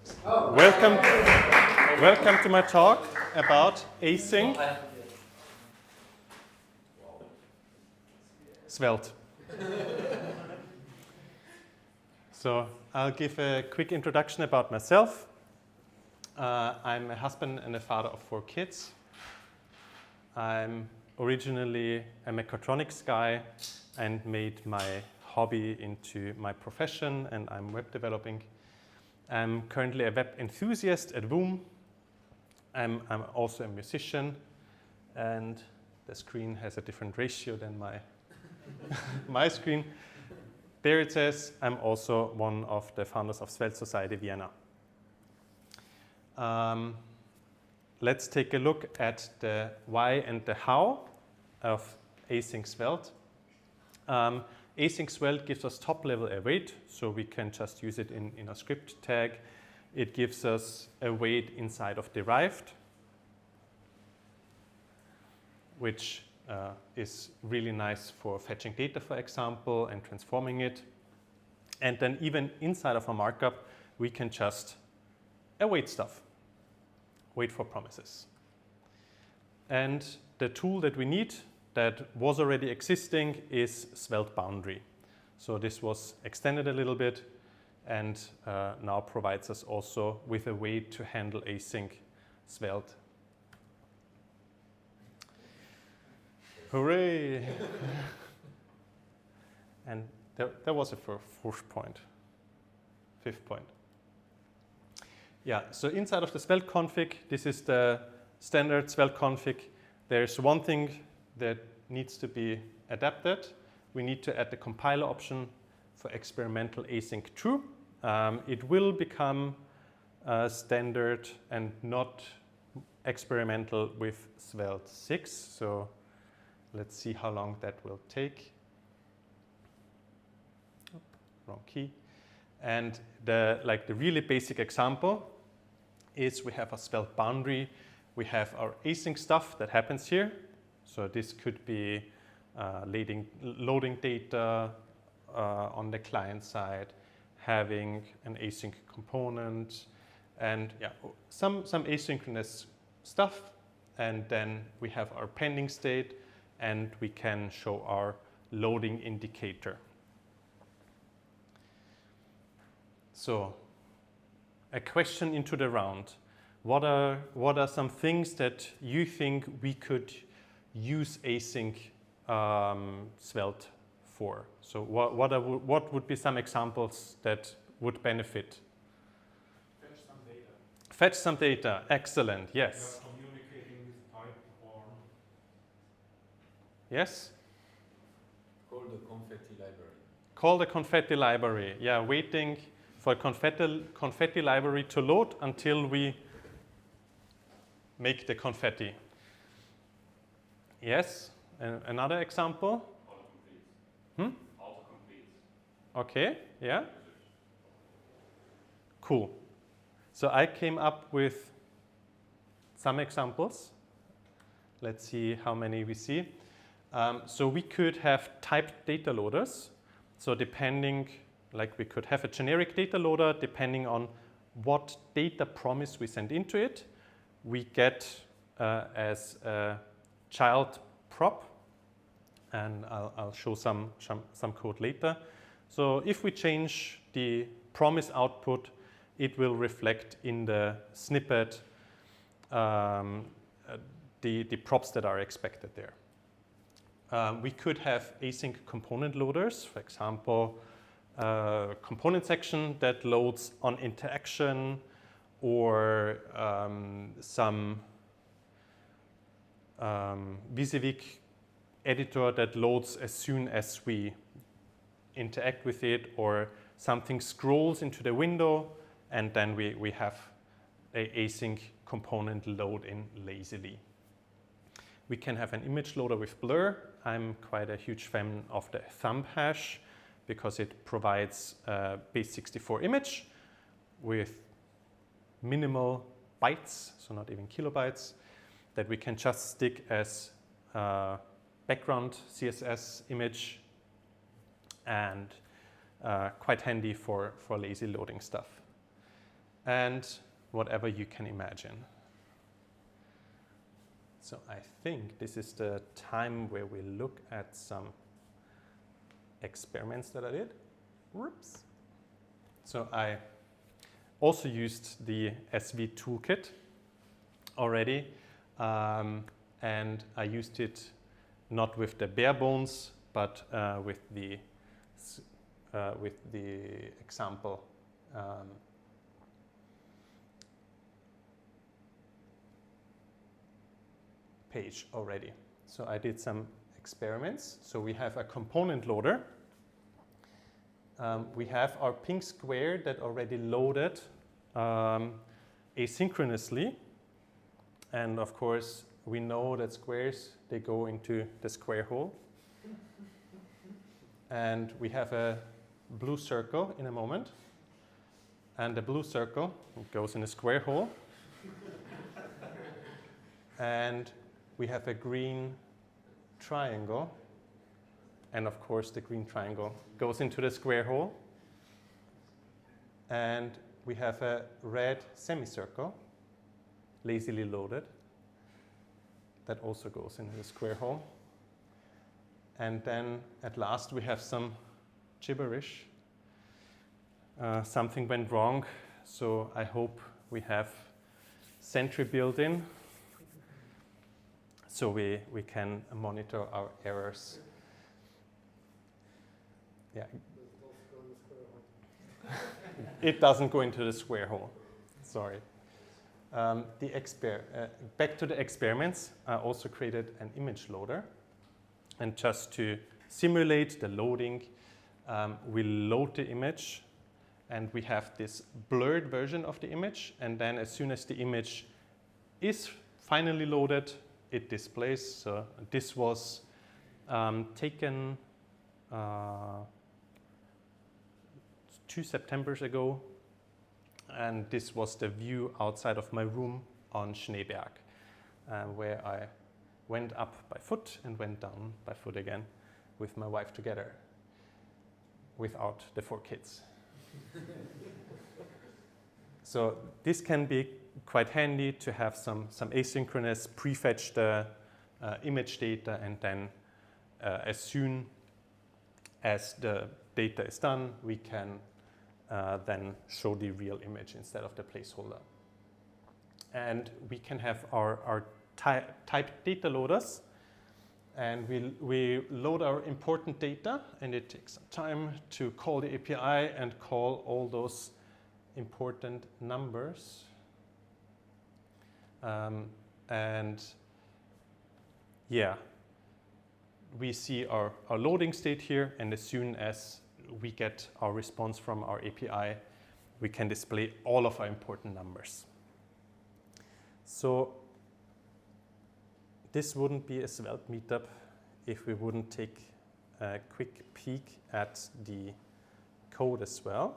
Welcome, welcome to my talk about async Svelte. So I'll give a quick introduction about myself. I'm a husband and a father of 4 kids. I'm originally a mechatronics guy and made my hobby into my profession, and I'm web developing. I'm currently a web enthusiast at Voom. I'm also a musician, and the screen has a different ratio than my screen. There it says I'm also one of the founders of Svelte Society Vienna. Let's take a look at the why and the how of Async Svelte. Async Svelte gives us top-level await, so we can just use it in a script tag. It gives us await inside of derived, which is really nice for fetching data, for example, and transforming it. And then even inside of a markup, we can just await stuff, wait for promises. And the tool that we need that was already existing is Svelte boundary. So this was extended a little bit and now provides us also with a way to handle async Svelte. Hooray! And there was a fifth point. Yeah, so inside of the Svelte config, this is the standard Svelte config. There's one thing that needs to be adapted. We need to add the compiler option for experimental async true. It will become standard and not experimental with Svelte 6. So let's see how long that will take. Oh, wrong key. And the really basic example is we have a Svelte boundary. We have our async stuff that happens here. So this could be loading data on the client side, having an async component, and yeah, some asynchronous stuff. And then we have our pending state, and we can show our loading indicator. So a question into the round. What are some things that you think we could use async Svelte for? So what would be some examples that would benefit? Fetch some data. Fetch some data. Excellent. Yes. You are communicating with type or... Yes? Call the confetti library. Call the confetti library. Yeah, waiting for confetti library to load until we make the confetti. Yes? Another example? Autocomplete. Autocomplete. Okay, yeah. Cool. So I came up with some examples. Let's see how many we see. So we could have typed data loaders. So depending, we could have a generic data loader depending on what data promise we send into it. We get as a child prop, and I'll show some code later. So if we change the promise output, it will reflect in the snippet the props that are expected there. We could have async component loaders, for example, a component section that loads on interaction, or some WYSIWYG editor that loads as soon as we interact with it, or something scrolls into the window, and then we have an async component load in lazily. We can have an image loader with blur. I'm quite a huge fan of the thumb hash because it provides a base64 image with minimal bytes, so not even kilobytes, that we can just stick as background CSS image, and quite handy for lazy loading stuff. and whatever you can imagine. So I think this is the time where we look at some experiments that I did. Whoops. So I also used the SV toolkit already, and I used it not with the bare bones, but with the example page already. So I did some experiments. So we have a component loader. We have our pink square that already loaded asynchronously. And of course, we know that squares, they go into the square hole. And we have a blue circle in a moment. And the blue circle goes in a square hole. And we have a green triangle. And of course, the green triangle goes into the square hole. And we have a red semicircle, lazily loaded, that also goes into the square hole. And then at last, we have some gibberish. Something went wrong, so I hope we have Sentry built in, so we can monitor our errors. Yeah. It doesn't go into the square hole. Sorry. Back to the experiments, I also created an image loader. And just to simulate the loading, we load the image, and we have this blurred version of the image. And then as soon as the image is finally loaded, it displays. So this was taken 2 Septembers ago. And this was the view outside of my room on Schneeberg, where I went up by foot and went down by foot again with my wife together, without the 4 kids. So this can be quite handy to have some asynchronous prefetched image data, and then as soon as the data is done, we can then show the real image instead of the placeholder. And we can have our typed data loaders, and we load our important data, and it takes some time to call the API and call all those important numbers. And yeah, we see our loading state here, and as soon as we get our response from our API, we can display all of our important numbers. So this wouldn't be a Svelte meetup if we wouldn't take a quick peek at the code as well.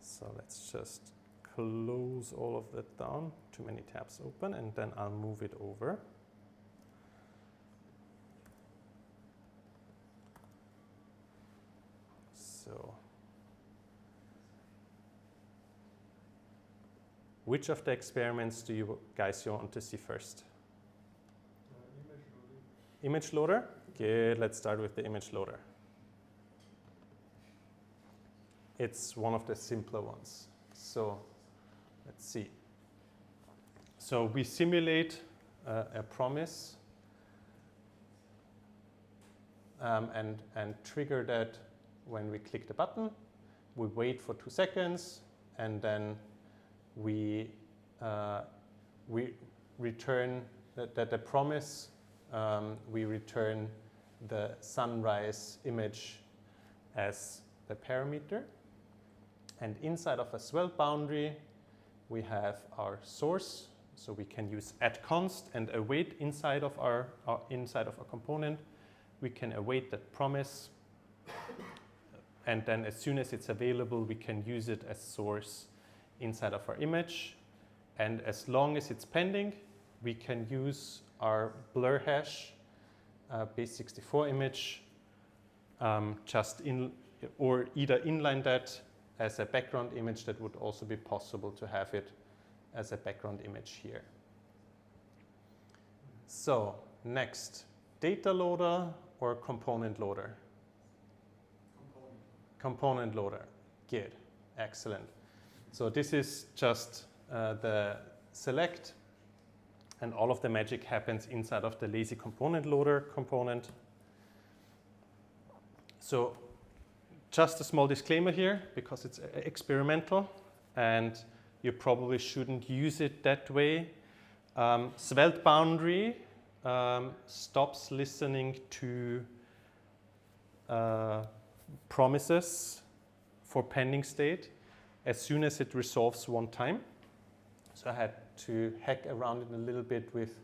So let's just close all of that down, too many tabs open, and then I'll move it over. So which of the experiments do you guys want to see first? Image loader? Good, let's start with the image loader. It's one of the simpler ones. So let's see. So we simulate a promise and trigger that when we click the button. We wait for 2 seconds, and then we return the promise. We return the sunrise image as the parameter. And inside of a Svelte boundary, we have our source. So we can use @const and await inside of our component. We can await that promise. And then as soon as it's available, we can use it as source inside of our image. And as long as it's pending, we can use our blur hash base64 image or either inline that as a background image, that would also be possible to have it as a background image here. So next, data loader or component loader? Component loader. Good. Excellent. So this is just the select, and all of the magic happens inside of the lazy component loader component. So just a small disclaimer here, because it's experimental and you probably shouldn't use it that way. Svelte boundary stops listening to promises for pending state as soon as it resolves one time. So I had to hack around it a little bit with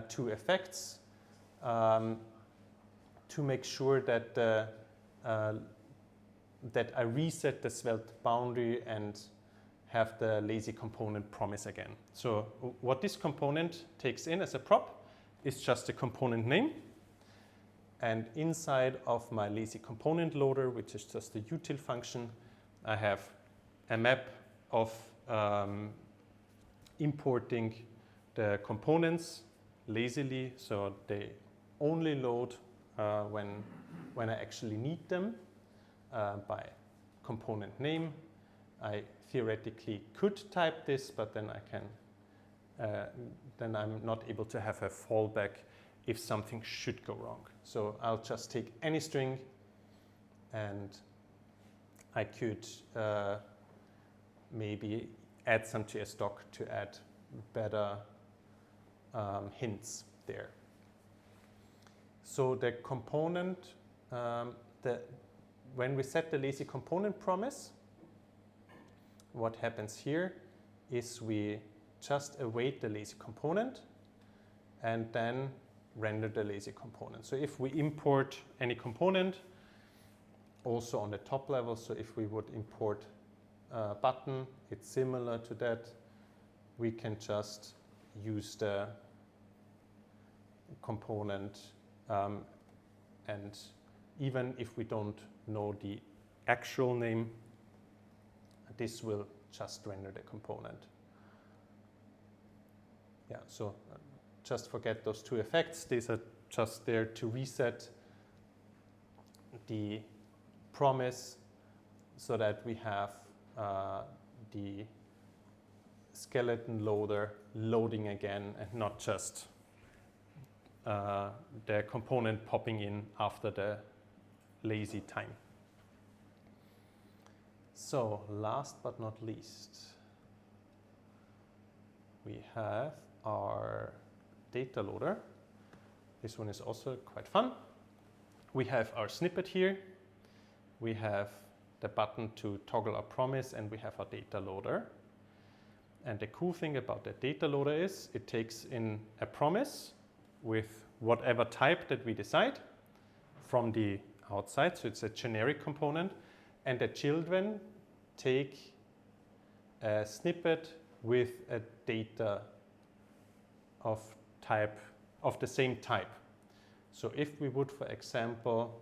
two effects to make sure that that I reset the Svelte boundary and have the lazy component promise again. So what this component takes in as a prop is just a component name. And inside of my lazy component loader, which is just a util function, I have a map of importing the components lazily, so they only load when I actually need them by component name. I theoretically could type this, but then then I'm not able to have a fallback if something should go wrong. So I'll just take any string, and I could maybe add some JS doc to add better hints there. So the component, when we set the lazy component promise, what happens here is we just await the lazy component and then render the lazy component. So if we import any component, also on the top level, so if we would import a button, it's similar to that. We can just use the component, and even if we don't know the actual name, this will just render the component. Yeah, so just forget those two effects. These are just there to reset the promise so that we have the skeleton loader loading again and not just the component popping in after the lazy time. So last but not least, we have our data loader. This one is also quite fun. We have our snippet here. We have the button to toggle our promise, and we have our data loader. And the cool thing about the data loader is it takes in a promise with whatever type that we decide from the outside. So it's a generic component. And the children take a snippet with a data of the same type. So if we would, for example,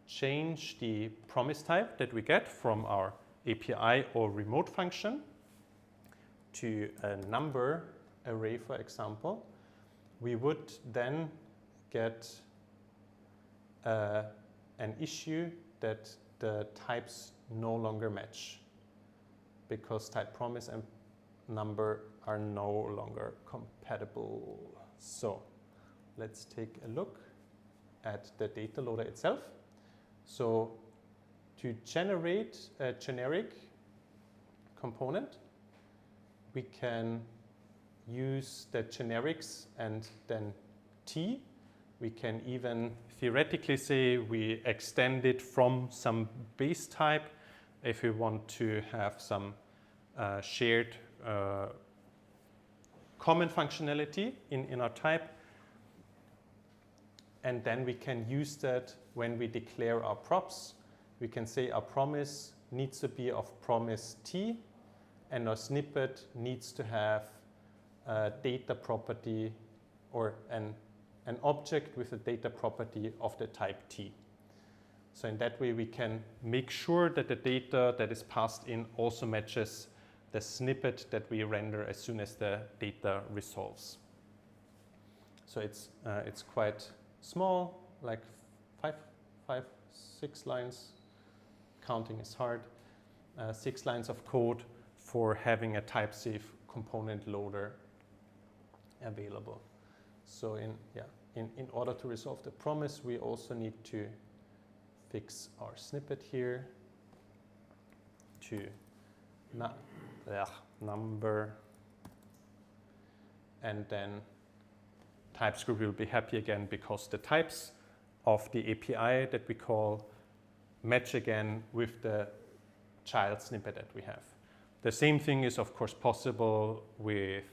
change the promise type that we get from our API or remote function to a number array, for example, we would then get an issue that the types no longer match because type promise and number are no longer compatible. So let's take a look at the data loader itself. So to generate a generic component, we can use the generics and then T. We can even theoretically say we extend it from some base type if we want to have some shared common functionality in our type. And then we can use that when we declare our props. We can say our promise needs to be of promise T, and our snippet needs to have a data property or an object with a data property of the type T. So in that way, we can make sure that the data that is passed in also matches the snippet that we render as soon as the data resolves. So it's quite small, like 6 lines. Counting is hard. 6 lines of code for having a type-safe component loader available. So in order to resolve the promise, we also need to fix our snippet here to number, and then TypeScript will be happy again because the types of the API that we call match again with the child snippet that we have. The same thing is of course possible with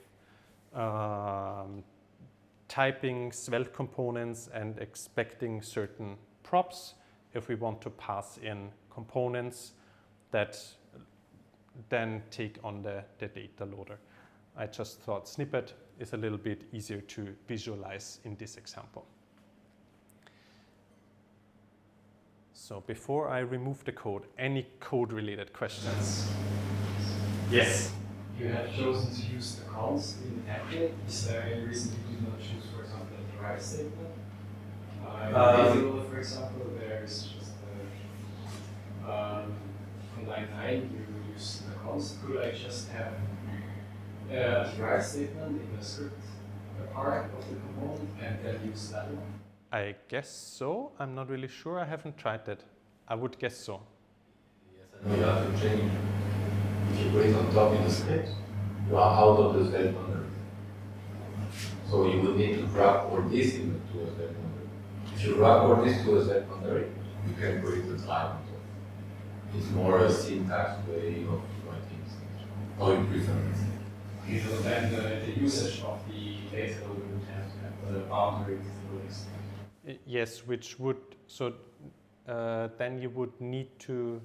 typing Svelte components and expecting certain props if we want to pass in components that then take on the data loader. I just thought snippet is a little bit easier to visualize in this example. So before I remove the code, any code-related questions? Yes? You have chosen to use the const in applet. Is there any reason you did not choose, for example, the drive statement? For example, there is just on line 9 you use the const. Could I just have a drive statement in the script, a part of the component, and then use that one? I guess so. I'm not really sure. I haven't tried that. I would guess so. Yes, and you have to change. If you put it on top in the script, you are out of the Svelte boundary. So you will need to wrap all this into a Svelte boundary. If you wrap all this to a Svelte boundary, you can put it as drive on top. It's more a syntax way of writing things. How you prefer it. Okay, so then the usage of the data loader would have to have the boundary to the extent. Yes, which would, so then you would need to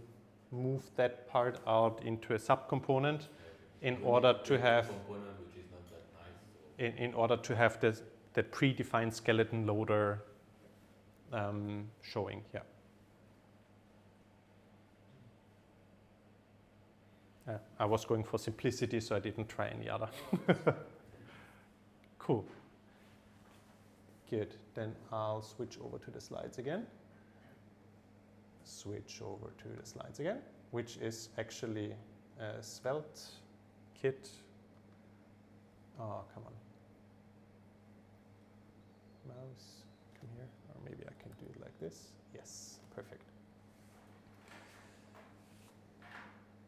move that part out into a subcomponent in order to have in order to have the predefined skeleton loader showing. Yeah. I was going for simplicity, so I didn't try any other. Cool. Good. Then I'll switch over to the slides again. Switch over to the slides again, which is actually a Svelte kit. Oh, come on. Mouse, come here. Or maybe I can do it like this. Yes, perfect.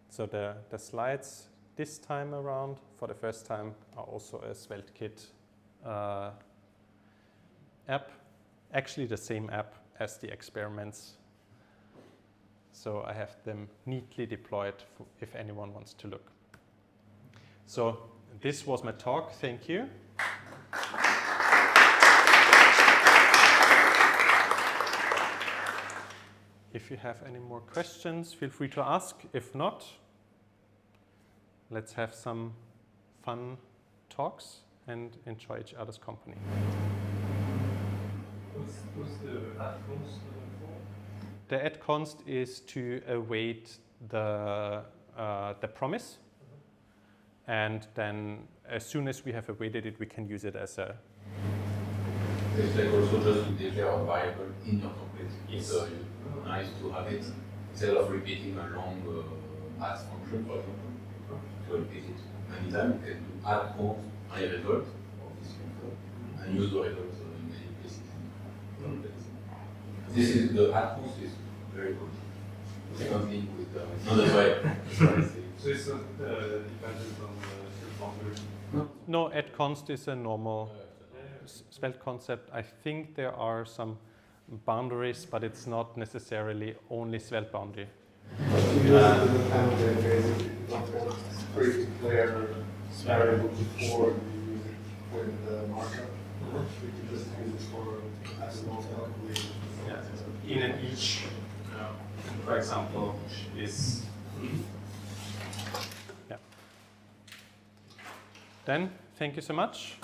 So the slides this time around, for the first time, are also a Svelte kit app. Actually the same app as the experiments. So I have them neatly deployed if anyone wants to look. So this was my talk. Thank you. If you have any more questions, feel free to ask. If not, let's have some fun talks and enjoy each other's company. What's the add const for? The add const is to await the promise. And then as soon as we have awaited it, we can use it as a... It's like also just to declare a variable in your template. Yes. It's nice to have it instead of repeating a long add function, for example. To repeat it many times, you can do add const my result of this function and use the results in many places. This is the add const is very good. Second thing with the that's why. So it's not dependent on the boundary? No, add const is a normal Svelte concept. I think there are some boundaries, but it's not necessarily only Svelte boundary. Pre-declare variable before you use it with the markup. We can just use it for as long calculation. Yeah. In and each, for example, is. Yeah. Then, thank you so much.